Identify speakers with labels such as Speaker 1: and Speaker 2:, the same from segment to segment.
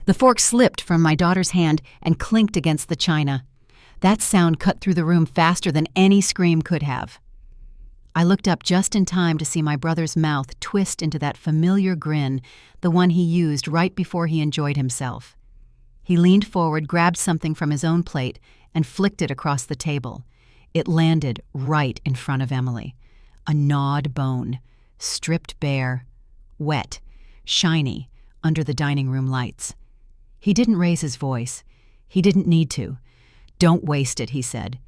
Speaker 1: The fork slipped from my daughter's hand and clinked against the china. That sound cut through the room faster than any scream could have. I looked up just in time to see my brother's mouth twist into that familiar grin, the one he used right before he enjoyed himself. He leaned forward, grabbed something from his own plate, and flicked it across the table. It landed right in front of Emily. A gnawed bone, stripped bare, wet, shiny, under the dining room lights. He didn't raise his voice. He didn't need to. "Don't waste it," he said.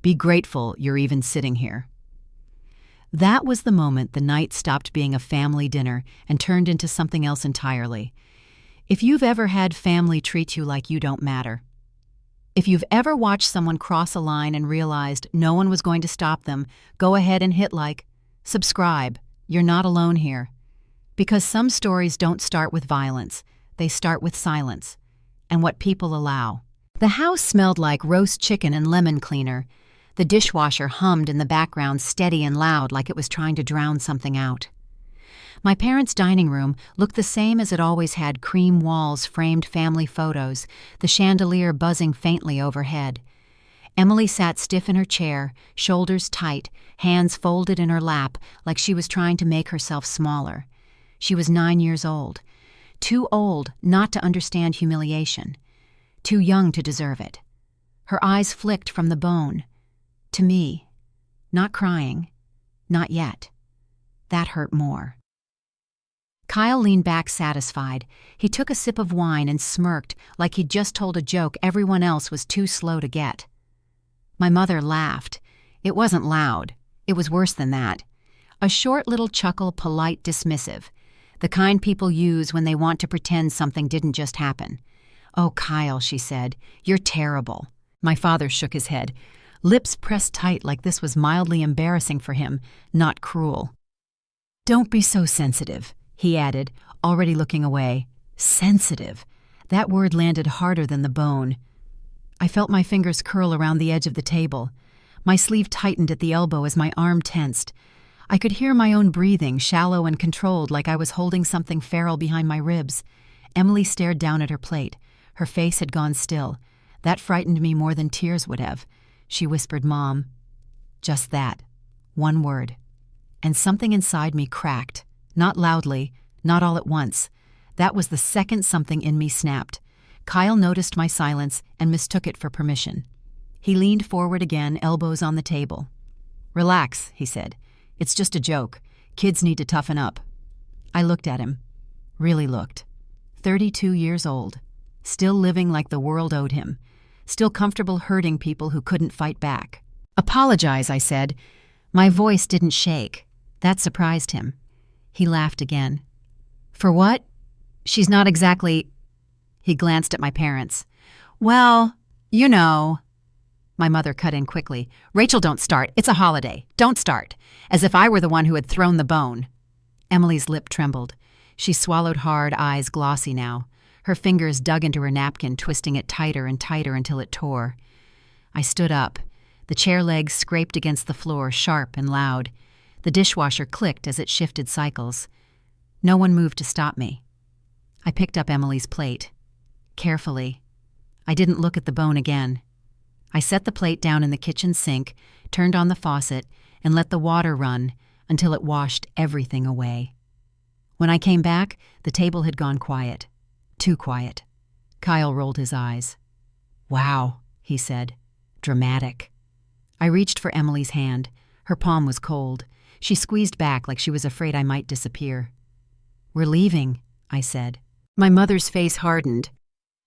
Speaker 1: "Be grateful you're even sitting here." That was the moment the night stopped being a family dinner and turned into something else entirely. If you've ever had family treat you like you don't matter, if you've ever watched someone cross a line and realized no one was going to stop them, go ahead and hit like, subscribe. You're not alone here. Because some stories don't start with violence, they start with silence and what people allow. The house smelled like roast chicken and lemon cleaner. The dishwasher hummed in the background, steady and loud, like it was trying to drown something out. My parents' dining room looked the same as it always had: cream walls, framed family photos, the chandelier buzzing faintly overhead. Emily sat stiff in her chair, shoulders tight, hands folded in her lap like she was trying to make herself smaller. She was 9 years old. Too old not to understand humiliation. Too young to deserve it. Her eyes flicked from the bone to me. Not crying. Not yet. That hurt more. Kyle leaned back satisfied. He took a sip of wine and smirked like he'd just told a joke everyone else was too slow to get. My mother laughed. It wasn't loud. It was worse than that. A short little chuckle, polite, dismissive. The kind people use when they want to pretend something didn't just happen. "Oh, Kyle," she said, "you're terrible." My father shook his head, lips pressed tight like this was mildly embarrassing for him, not cruel. "Don't be so sensitive," he added, already looking away. Sensitive. That word landed harder than the bone. I felt my fingers curl around the edge of the table. My sleeve tightened at the elbow as my arm tensed. I could hear my own breathing, shallow and controlled, like I was holding something feral behind my ribs. Emily stared down at her plate. Her face had gone still. That frightened me more than tears would have. She whispered, "Mom." Just that. One word. And something inside me cracked. Not loudly, not all at once. That was the second something in me snapped. Kyle noticed my silence and mistook it for permission. He leaned forward again, elbows on the table. "Relax," he said. "It's just a joke. Kids need to toughen up." I looked at him. Really looked. 32 years old. Still living like the world owed him. Still comfortable hurting people who couldn't fight back. "Apologize," I said. My voice didn't shake. That surprised him. He laughed again. "For what? She's not exactly—" He glanced at my parents. "Well, you know." My mother cut in quickly. "Rachel, don't start. It's a holiday. Don't start." As if I were the one who had thrown the bone. Emily's lip trembled. She swallowed hard, eyes glossy now. Her fingers dug into her napkin, twisting it tighter and tighter until it tore. I stood up. The chair legs scraped against the floor, sharp and loud. The dishwasher clicked as it shifted cycles. No one moved to stop me. I picked up Emily's plate. Carefully. I didn't look at the bone again. I set the plate down in the kitchen sink, turned on the faucet, and let the water run until it washed everything away. When I came back, the table had gone quiet. Too quiet. Kyle rolled his eyes. "Wow," he said. "Dramatic." I reached for Emily's hand. Her palm was cold. She squeezed back like she was afraid I might disappear. "We're leaving," I said. My mother's face hardened.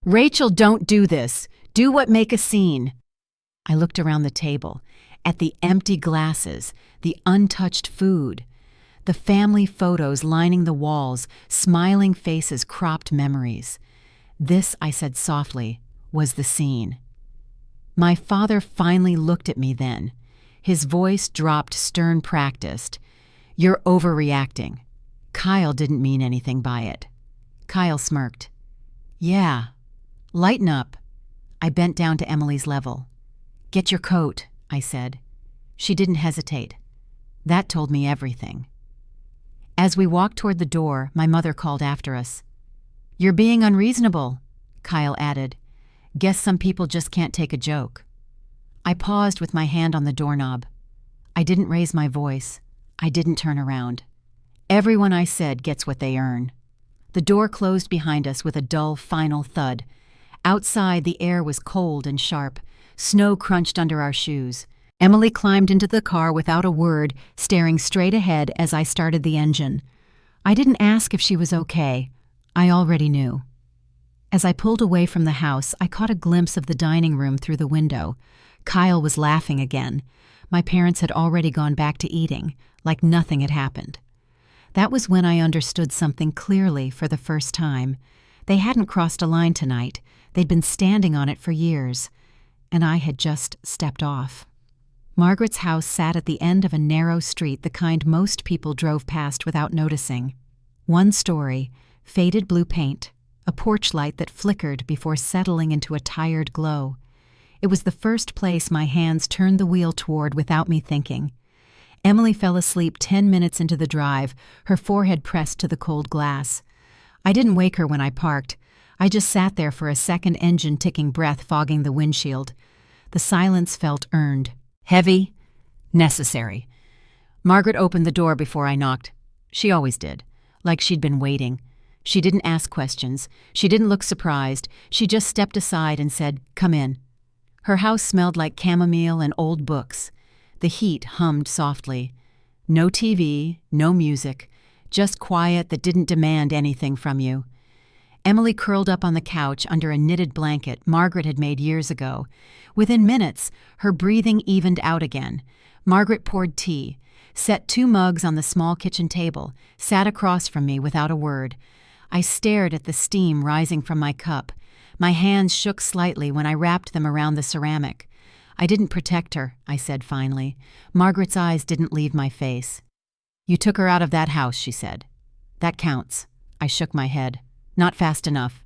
Speaker 1: "Rachel, don't do this. Do what make a scene." I looked around the table, at the empty glasses, the untouched food, the family photos lining the walls, smiling faces, cropped memories. This, I said softly, was the scene. My father finally looked at me then. His voice dropped, stern, practiced. "You're overreacting." Kyle didn't mean anything by it. Kyle smirked. "Yeah. Lighten up." I bent down to Emily's level. "Get your coat," I said. She didn't hesitate. That told me everything. As we walked toward the door, my mother called after us. "You're being unreasonable." Kyle added. Guess some people just can't take a joke. I paused with my hand on the doorknob. I didn't raise my voice. I didn't turn around. Everyone I said gets what they earn. The door closed behind us with a dull, final thud. Outside, the air was cold and sharp. Snow crunched under our shoes. Emily climbed into the car without a word, staring straight ahead as I started the engine. I didn't ask if she was okay. I already knew. As I pulled away from the house, I caught a glimpse of the dining room through the window. Kyle was laughing again. My parents had already gone back to eating, like nothing had happened. That was when I understood something clearly for the first time. They hadn't crossed a line tonight. They'd been standing on it for years. And I had just stepped off. Margaret's house sat at the end of a narrow street, the kind most people drove past without noticing. One story, faded blue paint, a porch light that flickered before settling into a tired glow. It was the first place my hands turned the wheel toward without me thinking. Emily fell asleep 10 minutes into the drive, her forehead pressed to the cold glass. I didn't wake her when I parked. I just sat there for a second, engine-ticking breath fogging the windshield. The silence felt earned. Heavy, necessary. Margaret opened the door before I knocked. She always did, like she'd been waiting. She didn't ask questions. She didn't look surprised. She just stepped aside and said, "Come in." Her house smelled like chamomile and old books. The heat hummed softly. No TV, no music, just quiet that didn't demand anything from you. Emily curled up on the couch under a knitted blanket Margaret had made years ago. Within minutes, her breathing evened out again. Margaret poured tea, set 2 mugs on the small kitchen table, sat across from me without a word. I stared at the steam rising from my cup. My hands shook slightly when I wrapped them around the ceramic. "I didn't protect her," I said finally. Margaret's eyes didn't leave my face. "You took her out of that house," she said. "That counts." I shook my head. "Not fast enough."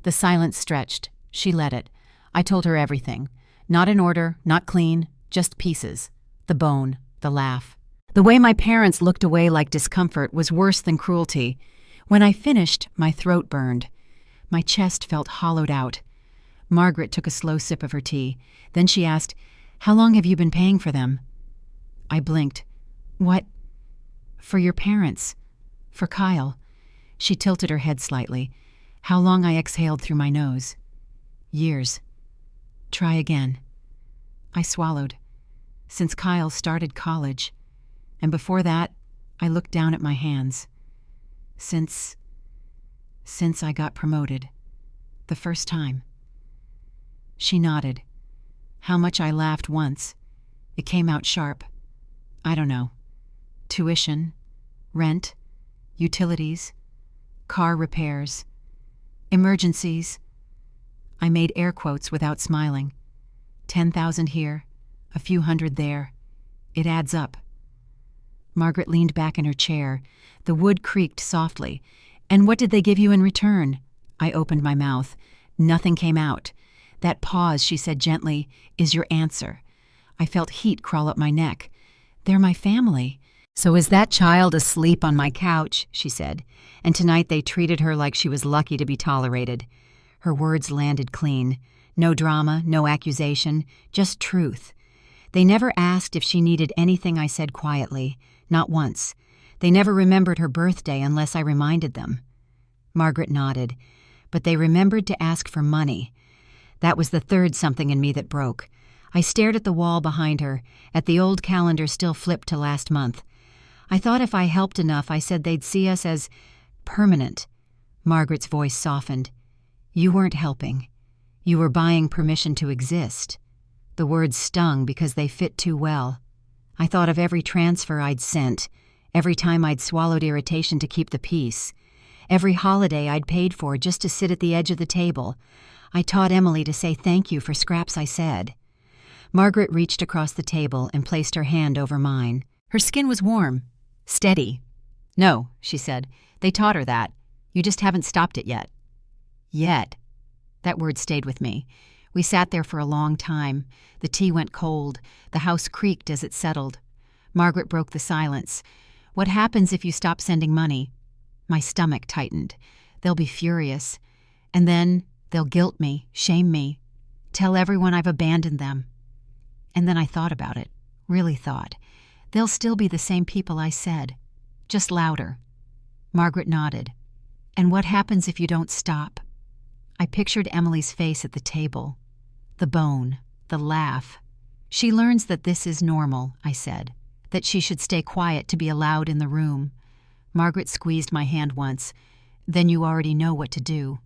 Speaker 1: The silence stretched. She let it. I told her everything. Not in order, not clean, just pieces. The bone, the laugh. The way my parents looked away like discomfort was worse than cruelty. When I finished, my throat burned. My chest felt hollowed out. Margaret took a slow sip of her tea. Then she asked, "How long have you been paying for them?" I blinked. "What?" "For your parents. For Kyle." She tilted her head slightly. How long? I exhaled through my nose. "Years." "Try again." I swallowed. Since Kyle started college. And before that, I looked down at my hands. Since I got promoted. The first time. She nodded. How much I laughed once. It came out sharp. I don't know. Tuition, rent, utilities, car repairs, emergencies. I made air quotes without smiling. 10,000 here, a few hundred there. It adds up. Margaret leaned back in her chair. The wood creaked softly. "And what did they give you in return?" I opened my mouth. Nothing came out. That pause, she said gently, is your answer. I felt heat crawl up my neck. They're my family. "So is that child asleep on my couch?" she said. And tonight they treated her like she was lucky to be tolerated. Her words landed clean. No drama, no accusation, just truth. They never asked if she needed anything, I said quietly. Not once. They never remembered her birthday unless I reminded them. Margaret nodded. But they remembered to ask for money. That was the third something in me that broke. I stared at the wall behind her, at the old calendar still flipped to last month. I thought if I helped enough, I said they'd see us as permanent. Margaret's voice softened. You weren't helping. You were buying permission to exist. The words stung because they fit too well. I thought of every transfer I'd sent, every time I'd swallowed irritation to keep the peace, every holiday I'd paid for just to sit at the edge of the table. I taught Emily to say thank you for scraps I said. Margaret reached across the table and placed her hand over mine. Her skin was warm, steady. "No," she said. "They taught her that. You just haven't stopped it yet." Yet. That word stayed with me. We sat there for a long time. The tea went cold. The house creaked as it settled. Margaret broke the silence. "What happens if you stop sending money?" My stomach tightened. "They'll be furious. And then They'll guilt me, shame me, tell everyone I've abandoned them. And then I thought about it, really thought. They'll still be the same people I said, just louder. Margaret nodded. And what happens if you don't stop? I pictured Emily's face at the table. The bone, the laugh. She learns that this is normal, I said, that she should stay quiet to be allowed in the room. Margaret squeezed my hand once. Then you already know what to do.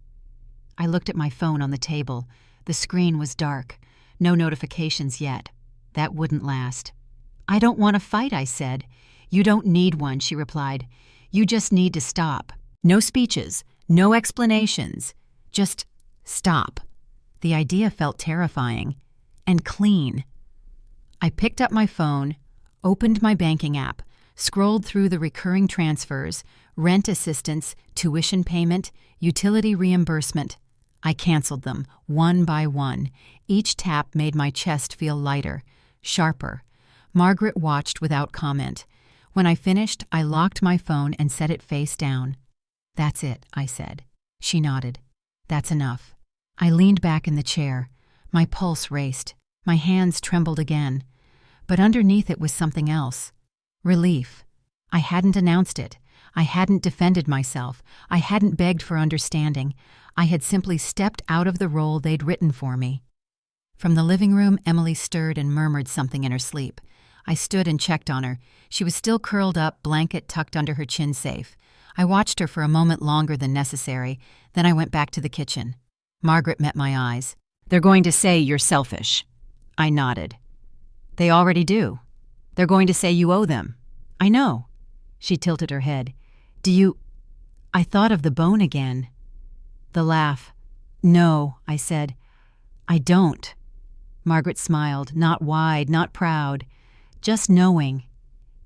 Speaker 1: I looked at my phone on the table. The screen was dark. No notifications yet. That wouldn't last. I don't want to fight, I said. You don't need one, she replied. You just need to stop. No speeches, no explanations. Just stop. The idea felt terrifying. And clean. I picked up my phone, opened my banking app, scrolled through the recurring transfers, rent assistance, tuition payment, utility reimbursement. I canceled them, one by one. Each tap made my chest feel lighter, sharper. Margaret watched without comment. When I finished, I locked my phone and set it face down. That's it, I said. She nodded. That's enough. I leaned back in the chair. My pulse raced. My hands trembled again. But underneath it was something else. Relief. I hadn't announced it. I hadn't defended myself. I hadn't begged for understanding. I had simply stepped out of the role they'd written for me. From the living room, Emily stirred and murmured something in her sleep. I stood and checked on her. She was still curled up, blanket tucked under her chin safe. I watched her for a moment longer than necessary, then I went back to the kitchen. Margaret met my eyes. They're going to say you're selfish. I nodded. They already do. They're going to say you owe them. I know. She tilted her head. Do you... I thought of the bone again. The laugh. No, I said. I don't. Margaret smiled, not wide, not proud. Just knowing.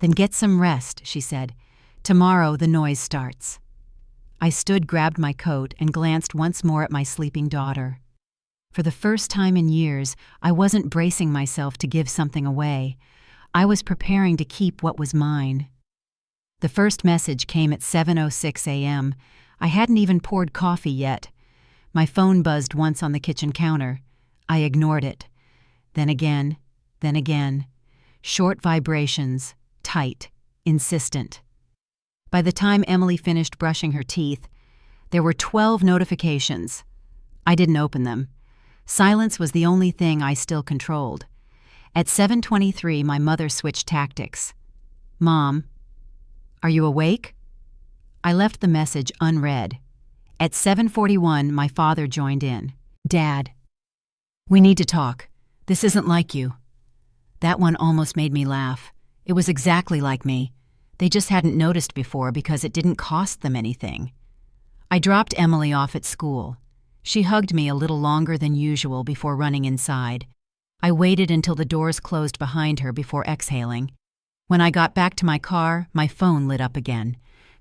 Speaker 1: Then get some rest, she said. Tomorrow the noise starts. I stood, grabbed my coat, and glanced once more at my sleeping daughter. For the first time in years, I wasn't bracing myself to give something away. I was preparing to keep what was mine. The first message came at 7:06 a.m. I hadn't even poured coffee yet. My phone buzzed once on the kitchen counter. I ignored it. Then again, then again. Short vibrations, tight, insistent. By the time Emily finished brushing her teeth, there were 12 notifications. I didn't open them. Silence was the only thing I still controlled. At 7:23, my mother switched tactics. Mom, are you awake? I left the message unread. At 7:41, my father joined in. Dad, we need to talk. This isn't like you. That one almost made me laugh. It was exactly like me. They just hadn't noticed before because it didn't cost them anything. I dropped Emily off at school. She hugged me a little longer than usual before running inside. I waited until the doors closed behind her before exhaling. When I got back to my car, my phone lit up again.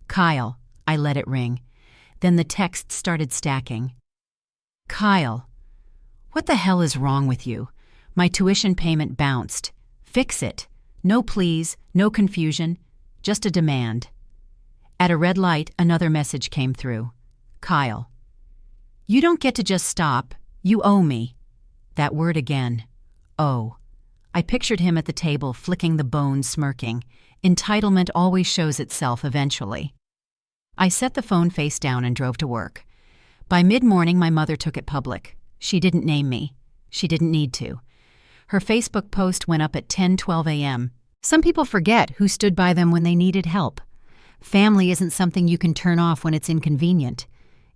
Speaker 1: Kyle, I let it ring. Then the texts started stacking. Kyle, what the hell is wrong with you? My tuition payment bounced. Fix it. No pleas, no confusion, just a demand. At a red light, another message came through. Kyle, you don't get to just stop. You owe me. That word again. Owe. I pictured him at the table, flicking the bone, smirking. Entitlement always shows itself eventually. I set the phone face down and drove to work. By mid-morning, my mother took it public. She didn't name me. She didn't need to. Her Facebook post went up at 10:12 a.m. Some people forget who stood by them when they needed help. Family isn't something you can turn off when it's inconvenient.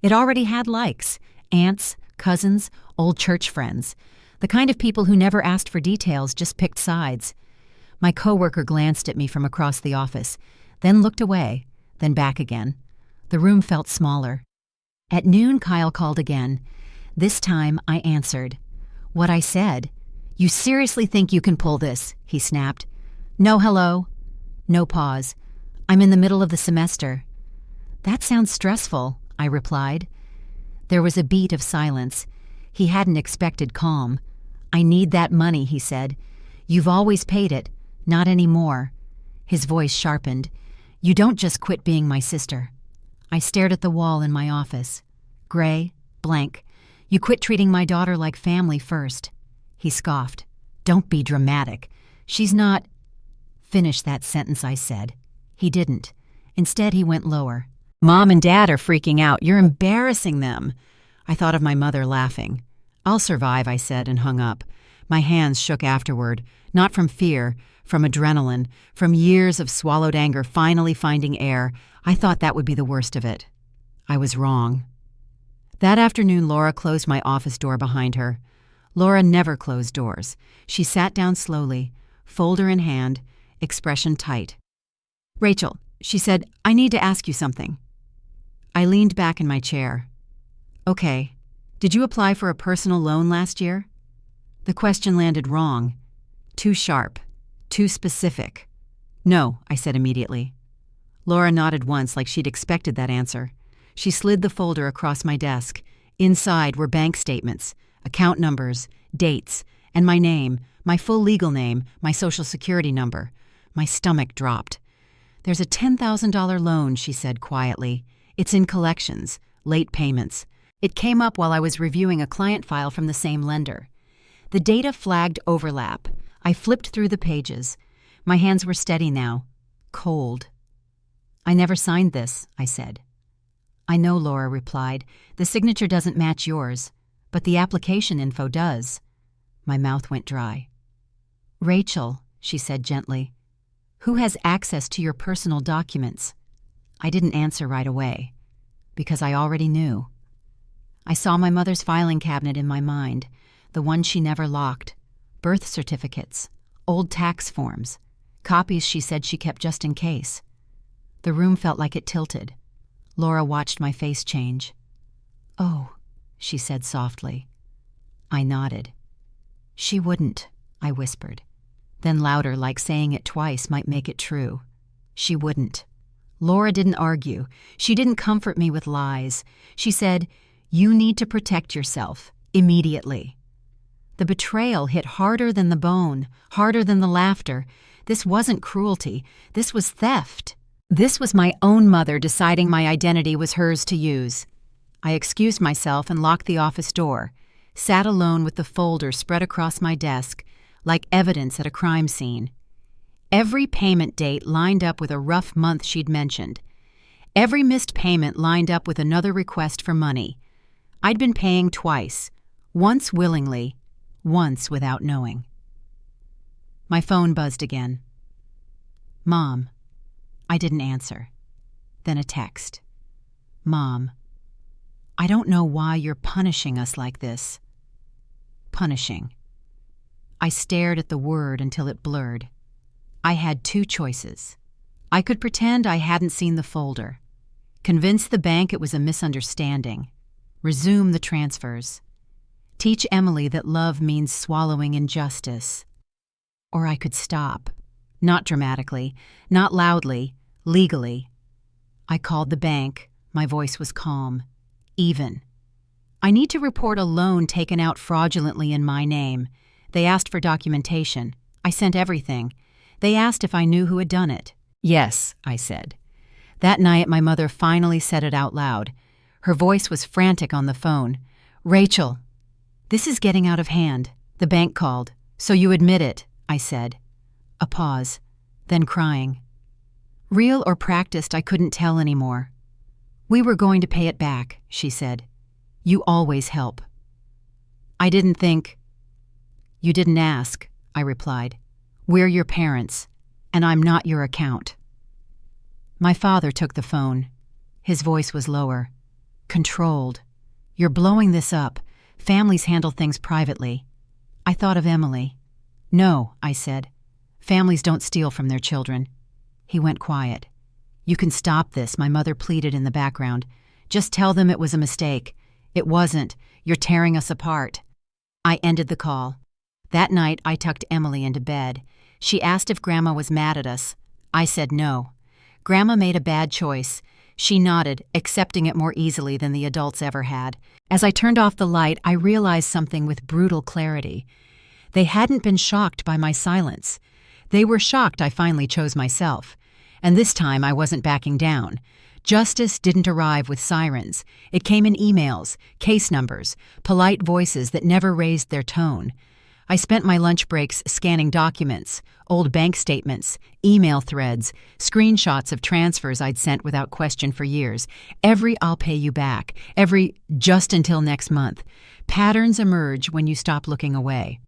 Speaker 1: It already had likes. Aunts, cousins, old church friends. The kind of people who never asked for details, just picked sides. My coworker glanced at me from across the office, then looked away, then back again. The room felt smaller. At noon, Kyle called again. This time, I answered. What I said. You seriously think you can pull this? He snapped. No hello. No pause. I'm in the middle of the semester. That sounds stressful, I replied. There was a beat of silence. He hadn't expected calm. I need that money, he said. You've always paid it, not anymore. His voice sharpened. You don't just quit being my sister. I stared at the wall in my office. Gray, blank. You quit treating my daughter like family first." He scoffed. "Don't be dramatic. She's not—" "Finish that sentence," I said. He didn't. Instead, he went lower. "Mom and Dad are freaking out. You're embarrassing them." I thought of my mother laughing. "I'll survive," I said, and hung up. My hands shook afterward, not from fear, from adrenaline, from years of swallowed anger finally finding air. I thought that would be the worst of it. I was wrong. That afternoon, Laura closed my office door behind her. Laura never closed doors. She sat down slowly, folder in hand, expression tight. "Rachel," she said, "I need to ask you something." I leaned back in my chair. "Okay. Did you apply for a personal loan last year?" The question landed wrong. Too sharp. Too specific. "No," I said immediately. Laura nodded once like she'd expected that answer. She slid the folder across my desk. Inside were bank statements, account numbers, dates, and my name, my full legal name, my social security number. My stomach dropped. "There's a $10,000 loan," she said quietly. "It's in collections, late payments. It came up while I was reviewing a client file from the same lender." The data flagged overlap. I flipped through the pages. My hands were steady now. Cold. "I never signed this," I said. "I know," Laura replied. "The signature doesn't match yours, but the application info does." My mouth went dry. "Rachel," she said gently, "who has access to your personal documents?" I didn't answer right away, because I already knew. I saw my mother's filing cabinet in my mind, the one she never locked. Birth certificates, old tax forms, copies she said she kept just in case. The room felt like it tilted. Laura watched my face change. "Oh," she said softly. I nodded. "She wouldn't," I whispered. Then louder, like saying it twice might make it true. "She wouldn't." Laura didn't argue. She didn't comfort me with lies. She said, "You need to protect yourself, immediately." The betrayal hit harder than the bone, harder than the laughter. This wasn't cruelty. This was theft. This was my own mother deciding my identity was hers to use. I excused myself and locked the office door, sat alone with the folder spread across my desk, like evidence at a crime scene. Every payment date lined up with a rough month she'd mentioned. Every missed payment lined up with another request for money. I'd been paying twice, once willingly, once without knowing. My phone buzzed again. "Mom." I didn't answer. Then a text. "Mom, I don't know why you're punishing us like this." Punishing. I stared at the word until it blurred. I had two choices. I could pretend I hadn't seen the folder, convince the bank it was a misunderstanding, resume the transfers, teach Emily that love means swallowing injustice. Or I could stop, not dramatically, not loudly, legally. I called the bank. My voice was calm, even. "I need to report a loan taken out fraudulently in my name. They asked for documentation. I sent everything. They asked if I knew who had done it." "Yes," I said. That night, my mother finally said it out loud. Her voice was frantic on the phone. "Rachel, this is getting out of hand. The bank called. So you admit it," I said. A pause, then crying. Real or practiced, I couldn't tell anymore. "We were going to pay it back," she said. "You always help." I didn't think. "You didn't ask," I replied. "We're your parents, and I'm not your account." My father took the phone. His voice was lower, controlled. "You're blowing this up. Families handle things privately." I thought of Emily. "No," I said. "Families don't steal from their children." He went quiet. "You can stop this," my mother pleaded in the background. "Just tell them it was a mistake. It wasn't. You're tearing us apart." I ended the call. That night, I tucked Emily into bed. She asked if Grandma was mad at us. I said no. Grandma made a bad choice. She nodded, accepting it more easily than the adults ever had. As I turned off the light, I realized something with brutal clarity. They hadn't been shocked by my silence. They were shocked I finally chose myself. And this time I wasn't backing down. Justice didn't arrive with sirens. It came in emails, case numbers, polite voices that never raised their tone. I spent my lunch breaks scanning documents, old bank statements, email threads, screenshots of transfers I'd sent without question for years. Every "I'll pay you back," every "just until next month." Patterns emerge when you stop looking away.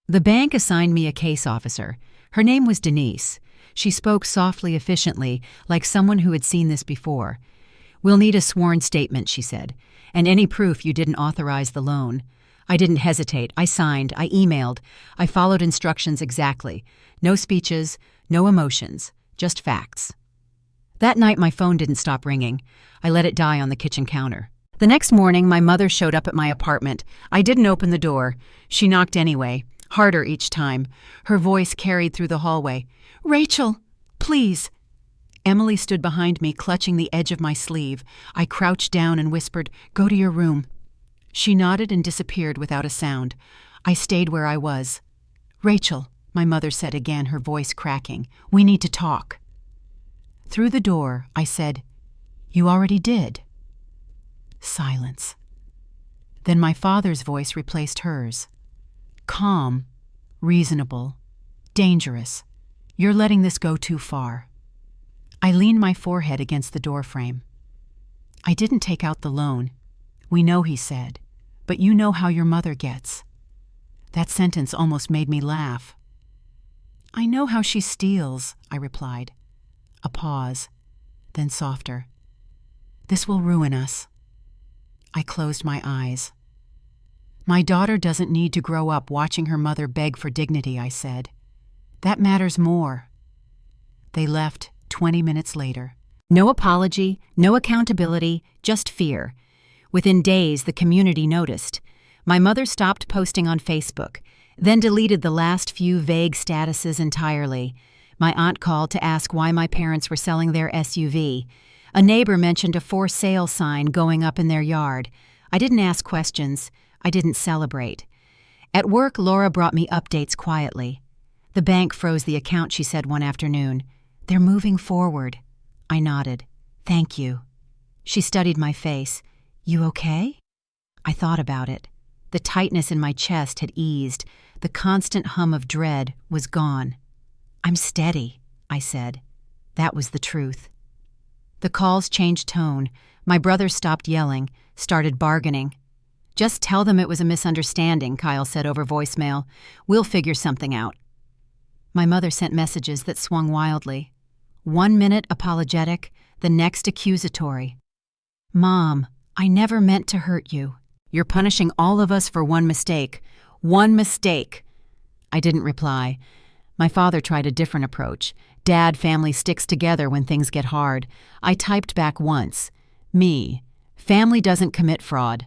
Speaker 1: The bank assigned me a case officer. Her name was Denise. She spoke softly, efficiently, like someone who had seen this before. "We'll need a sworn statement," she said, "and any proof you didn't authorize the loan." I didn't hesitate. I signed. I emailed. I followed instructions exactly. No speeches, no emotions, just facts. That night my phone didn't stop ringing. I let it die on the kitchen counter. The next morning my mother showed up at my apartment. I didn't open the door. She knocked anyway, harder each time. Her voice carried through the hallway. "Rachel, please." Emily stood behind me, clutching the edge of my sleeve. I crouched down and whispered, "Go to your room." She nodded and disappeared without a sound. I stayed where I was. "Rachel," my mother said again, her voice cracking, "we need to talk." Through the door, I said, "You already did." Silence. Then my father's voice replaced hers. Calm, reasonable, dangerous. "You're letting this go too far." I leaned my forehead against the doorframe. "I didn't take out the loan. We know," he said, "but you know how your mother gets." That sentence almost made me laugh. "I know how she steals," I replied. A pause, then softer. "This will ruin us." I closed my eyes. "My daughter doesn't need to grow up watching her mother beg for dignity," I said. "That matters more." They left 20 minutes later. No apology, no accountability, just fear. Within days, the community noticed. My mother stopped posting on Facebook, then deleted the last few vague statuses entirely. My aunt called to ask why my parents were selling their SUV. A neighbor mentioned a for sale sign going up in their yard. I didn't ask questions. I didn't celebrate. At work, Laura brought me updates quietly. "The bank froze the account," she said one afternoon. "They're moving forward." I nodded. "Thank you." She studied my face. "You okay?" I thought about it. The tightness in my chest had eased. The constant hum of dread was gone. "I'm steady," I said. That was the truth. The calls changed tone. My brother stopped yelling, started bargaining. "Just tell them it was a misunderstanding," Kyle said over voicemail. "We'll figure something out." My mother sent messages that swung wildly. 1 minute apologetic, the next accusatory. "Mom, I never meant to hurt you. You're punishing all of us for one mistake. One mistake." I didn't reply. My father tried a different approach. "Dad, family sticks together when things get hard." I typed back once. "Me. Family doesn't commit fraud."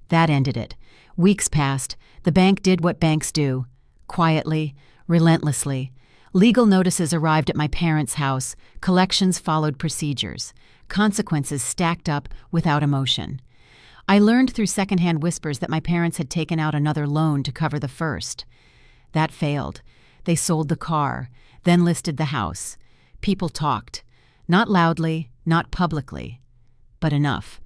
Speaker 1: That ended it. Weeks passed. The bank did what banks do. Quietly, relentlessly. Legal notices arrived at my parents' house. Collections followed procedures. Consequences stacked up without emotion. I learned through secondhand whispers that my parents had taken out another loan to cover the first. That failed. They sold the car, then listed the house. People talked. Not loudly, not publicly, but enough.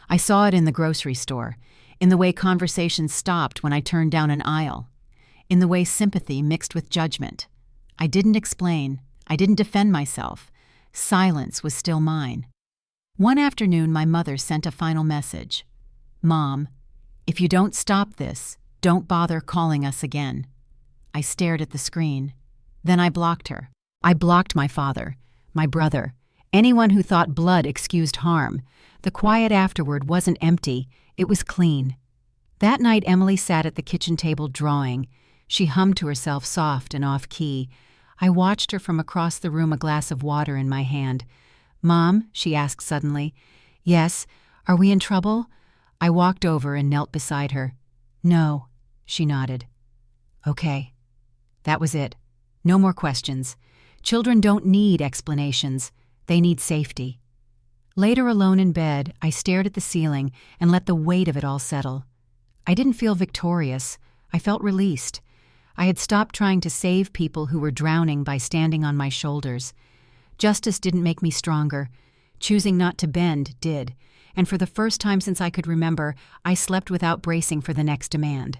Speaker 1: I saw it in the grocery store, in the way conversations stopped when I turned down an aisle, in the way sympathy mixed with judgment. I didn't explain. I didn't defend myself. Silence was still mine. One afternoon, my mother sent a final message. "Mom, if you don't stop this, don't bother calling us again." I stared at the screen. Then I blocked her. I blocked my father, my brother, anyone who thought blood excused harm. The quiet afterward wasn't empty, it was clean. That night, Emily sat at the kitchen table drawing. She hummed to herself soft and off-key. I watched her from across the room, a glass of water in my hand. "Mom," she asked suddenly. "Yes. Are we in trouble?" I walked over and knelt beside her. "No," she nodded. "Okay." That was it. No more questions. Children don't need explanations. They need safety. Later, alone in bed, I stared at the ceiling and let the weight of it all settle. I didn't feel victorious. I felt released. I had stopped trying to save people who were drowning by standing on my shoulders. Justice didn't make me stronger, Choosing not to bend did, and for the first time since I could remember, I slept without bracing for the next demand.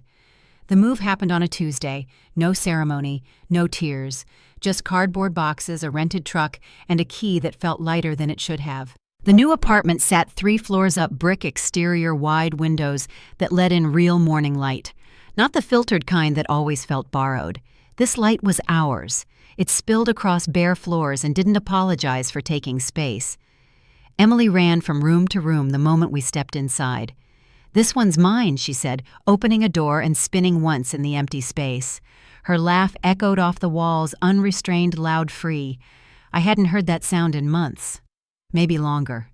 Speaker 1: The move happened on a Tuesday, no ceremony, no tears, just cardboard boxes, a rented truck, and a key that felt lighter than it should have. The new apartment sat 3 floors up, brick exterior, wide windows that let in real morning light. Not the filtered kind that always felt borrowed. This light was ours. It spilled across bare floors and didn't apologize for taking space. Emily ran from room to room the moment we stepped inside. "This one's mine," she said, opening a door and spinning once in the empty space. Her laugh echoed off the walls, unrestrained, loud, free. I hadn't heard that sound in months. Maybe longer.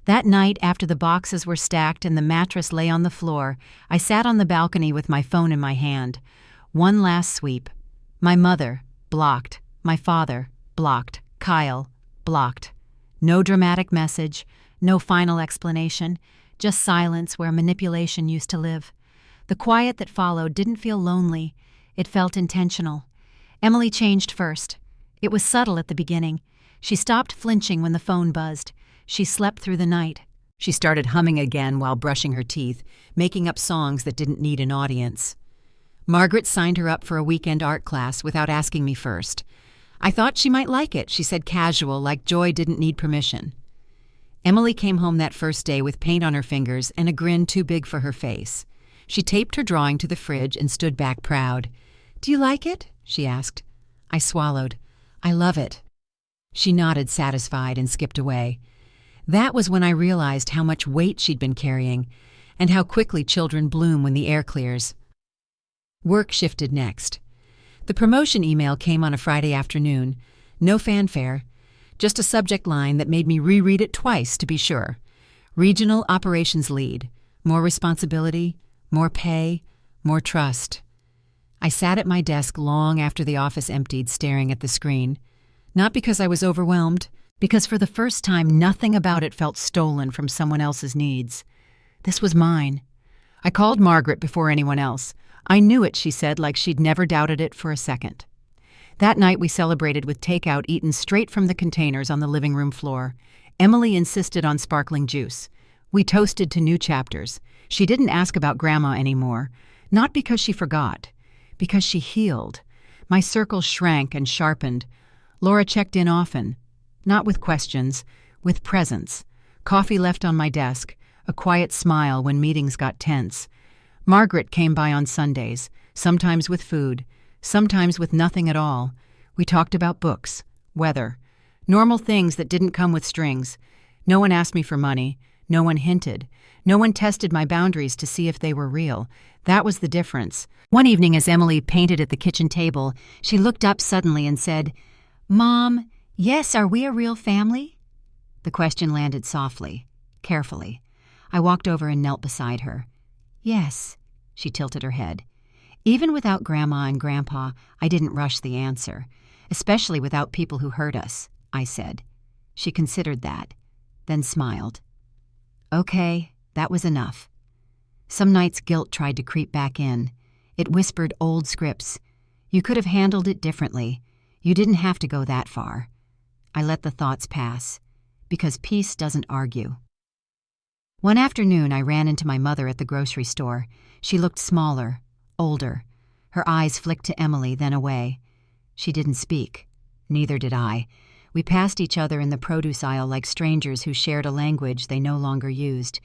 Speaker 1: That night, after the boxes were stacked and the mattress lay on the floor, I sat on the balcony with my phone in my hand. One last sweep. My mother, blocked. My father, blocked. Kyle, blocked. No dramatic message, no final explanation, just silence where manipulation used to live. The quiet that followed didn't feel lonely. It felt intentional. Emily changed first. It was subtle at the beginning. She stopped flinching when the phone buzzed. She slept through the night. She started humming again while brushing her teeth, making up songs that didn't need an audience. Margaret signed her up for a weekend art class without asking me first. I thought she might like it, she said casual, like joy didn't need permission. Emily came home that first day with paint on her fingers and a grin too big for her face. She taped her drawing to the fridge and stood back proud. "Do you like it?" she asked. I swallowed. "I love it." She nodded, satisfied, and skipped away. That was when I realized how much weight she'd been carrying and how quickly children bloom when the air clears. Work shifted next. The promotion email came on a Friday afternoon. No fanfare, just a subject line that made me reread it twice to be sure. Regional Operations Lead. More responsibility, more pay, more trust. I sat at my desk long after the office emptied, staring at the screen. Not because I was overwhelmed, because for the first time nothing about it felt stolen from someone else's needs. This was mine. I called Margaret before anyone else. I knew it, she said, like she'd never doubted it for a second. That night we celebrated with takeout eaten straight from the containers on the living room floor. Emily insisted on sparkling juice. We toasted to new chapters. She didn't ask about Grandma anymore. Not because she forgot. Because she healed. My circle shrank and sharpened. Laura checked in often. Not with questions, with presence. Coffee left on my desk. A quiet smile when meetings got tense. Margaret came by on Sundays, sometimes with food, sometimes with nothing at all. We talked about books, weather, normal things that didn't come with strings. No one asked me for money. No one hinted. No one tested my boundaries to see if they were real. That was the difference. One evening as Emily painted at the kitchen table, she looked up suddenly and said, "Mom, yes, are we a real family?" The question landed softly, carefully. I walked over and knelt beside her. "Yes," she tilted her head. Even without Grandma and Grandpa, I didn't rush the answer, especially without people who hurt us, I said. She considered that, then smiled. Okay, that was enough. Some nights guilt tried to creep back in. It whispered old scripts. You could have handled it differently. You didn't have to go that far. I let the thoughts pass, because peace doesn't argue. One afternoon, I ran into my mother at the grocery store. She looked smaller, older. Her eyes flicked to Emily, then away. She didn't speak. Neither did I. We passed each other in the produce aisle like strangers who shared a language they no longer used.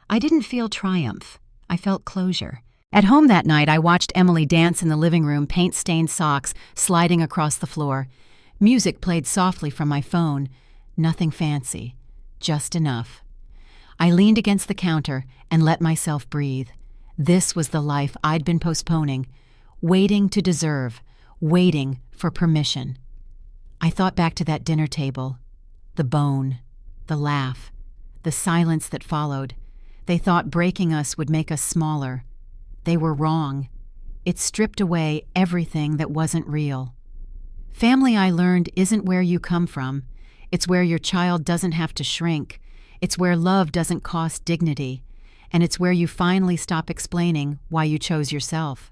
Speaker 1: I didn't feel triumph. I felt closure. At home that night, I watched Emily dance in the living room, paint-stained socks sliding across the floor. Music played softly from my phone. Nothing fancy. Just enough. I leaned against the counter and let myself breathe. This was the life I'd been postponing, waiting to deserve, waiting for permission. I thought back to that dinner table, the bone, the laugh, the silence that followed. They thought breaking us would make us smaller. They were wrong. It stripped away everything that wasn't real. Family, I learned, isn't where you come from. It's where your child doesn't have to shrink. It's where love doesn't cost dignity. And it's where you finally stop explaining why you chose yourself.